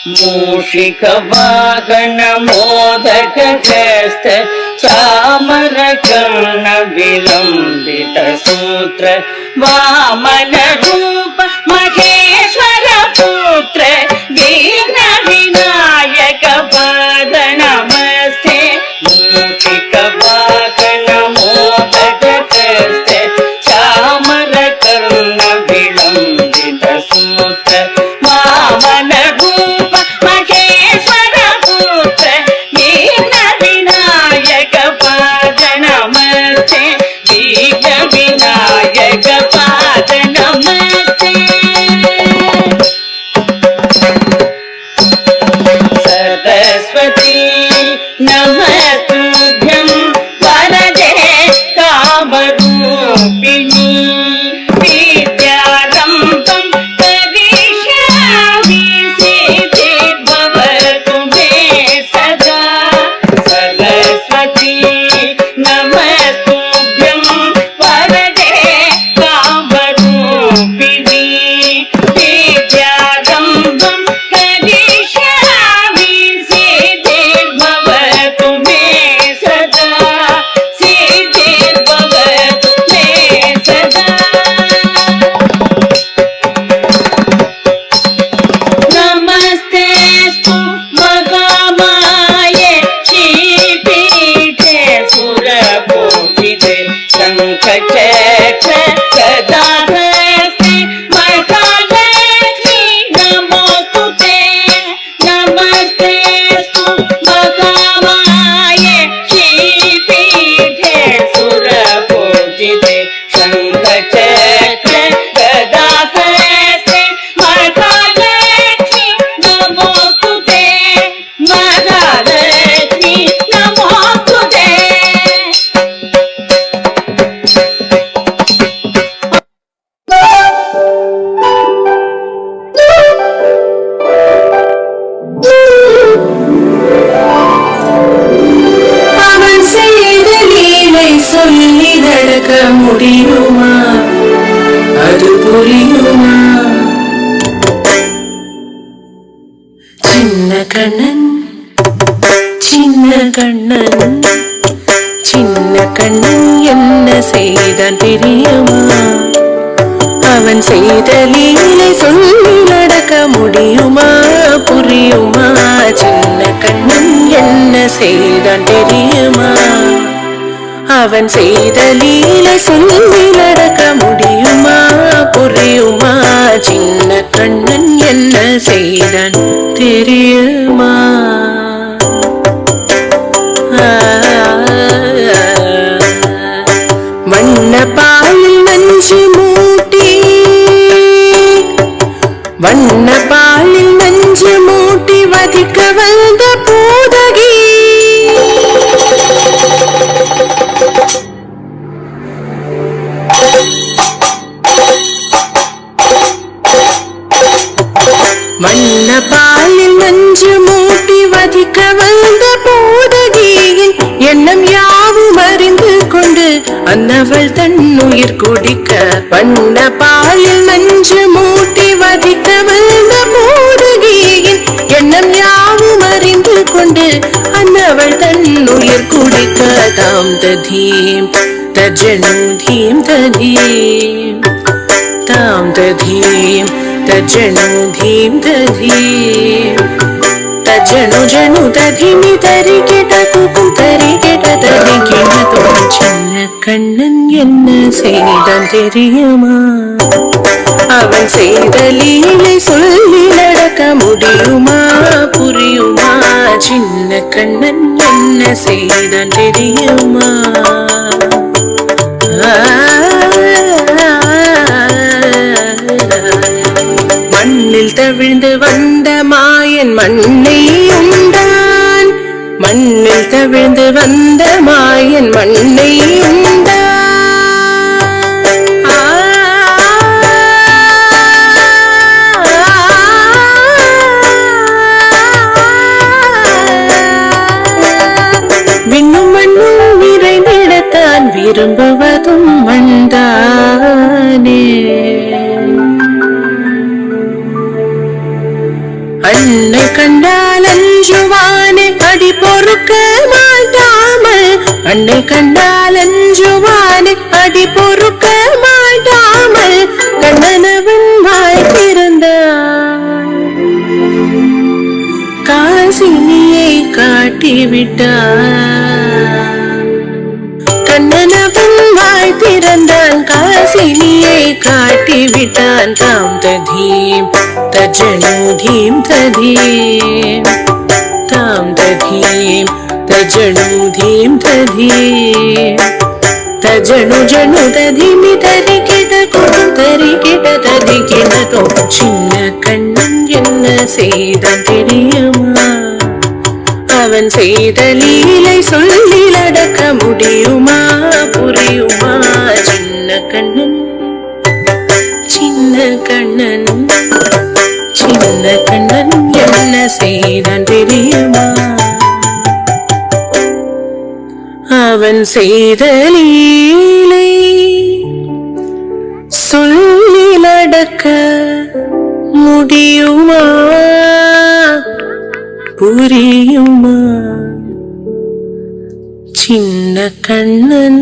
मूषिक वाहन मोदक हस्त चामर कर्ण विलंबित सूत्र वामन रूप महेश्वर पुत्र विघ्न विनायक पाद नमस्ते मूषिक वाहन मोदक हस्त चामर कर्ण विलंबित सूत्र वामन रूप महेश्वर पुत्र विघ्न विनायक पाद नमस्ते विघ्न विनायक पाद नमस्ते सरस्वती नमस्तुभ्यं वरदे कामरूपिणी विद्यारम्भं करिष्यामि सिद्धिर्भवतु मे सदा सरस्वती नमस्तुभ्यं वरदे कामरूपिणी विद्यारम्भं करिष्यामि सिद्धिर्भवतु मे सदा सिद्धिर्भवतु मे सदा नमस्तेस्तु महामाये श्रीपीठे सुरपूजिते शङ्खचक्र गदाहस्ते महालक्ष्मी नमोस्तुते नमस्तेस्तु महामाये श्रीपीठे सुरपूजिते शङ्खचक्र गदाहस्ते महालक्ष्मी नमोस्तुते महालक्ष्मी नमोस्तुते அவன் செய்த லீலை சொல்லி நடக்க முடியுமா? அது புரியுமா? சின்ன கண்ணன் சின்ன கண்ணன் சின்ன கண்ணன் என்ன செய்தான் தெரியுமா? அவன் செய்த லீலை சொல்லி நடக்க முடியுமா? புரியுமா? சின்ன கண்ணன் என்ன செய்தான் தெரியுமா? அவன் செய்த லீலை சொல்லி நடக்க முடியுமா? புரியுமா? சின்ன கண்ணன் என்ன செய்தான் தெரியுமா? வண்ண பாலில் நஞ்சு மூட்டி வண்ண பாலில் நஞ்சு மூட்டி வதிக்க வந்த பூதகி வண்ண பாலில் நஞ்சு மூட்டி வதிக்க வந்த பூதகியின் எண்ணம் யாவும் அறிந்து கொண்டு அன்னவள் தன்னுயிர் குடிக்க வண்ண பாலில் நஞ்சு மூட்டி வதிக்க வந்த பூதகியின் எண்ணம் யாவும் அறிந்து கொண்டு அன்னவள் தன்னுயிர் குடிக்க தாம் ததீம் தஜனு தீம் ததீம் தாம் ததீம் தஜனு தீம் ததீம் தஜனு ஜனு ததிமி தரிகிட குக்கும் தரிகிட தரிகிட தோன் சின்ன கண்ணன் என்ன செய்தான் தெரியுமா? அவன் செய்த லீலை சொல்லி நடக்க முடியுமா? புரியுமா? சின்ன கண்ணன் என்ன செய்தான் தெரியுமா? மண்ணில் தவிழ்ந்து வந்த மாயன் மண்ணை உண்டான் மண்ணில் தவிழ்ந்து வந்த மாயன் மண்ணை உண்டான் விண்ணும் மண்ணும் நிறைந்திடத்தான் விரும்புவதும் மண்தானே. அன்னை கண்டால் அஞ்சுவானே அடி பொறுக்க மாட்டாமல், அன்னை கண்டால் அஞ்சுவானே அடி பொறுக்க மாட்டாமல், கண்ணனவன் வாய் திறந்தான் காசினியை காட்டிவிட்டான். கண்ணனவன் வாய் திறந்தான் காசினியை காட்டிவிட்டான். தாம் ததீம் தஜனு தீம் ததீம், தாம் ததீம் தஜனு தீம் ததீம், தஜனு ஜனு ததிமி தரிகிட கொடு தரிகிட ததிகிடதோ. சின்ன கண்ணன் என்ன செய்தான் தெரியுமா? அவன் செய்த லீலை சொல்லில் அடக்க முடியுமா? புரியுமா? சின்ன கண்ணன் சின்ன கண்ணன் சின்ன கண்ணன் என்ன செய்தான் தெரியுமா? அவன் செய்த லீலை சொல்லில் அடக்க முடியுமா? புரியுமா? சின்ன கண்ணன்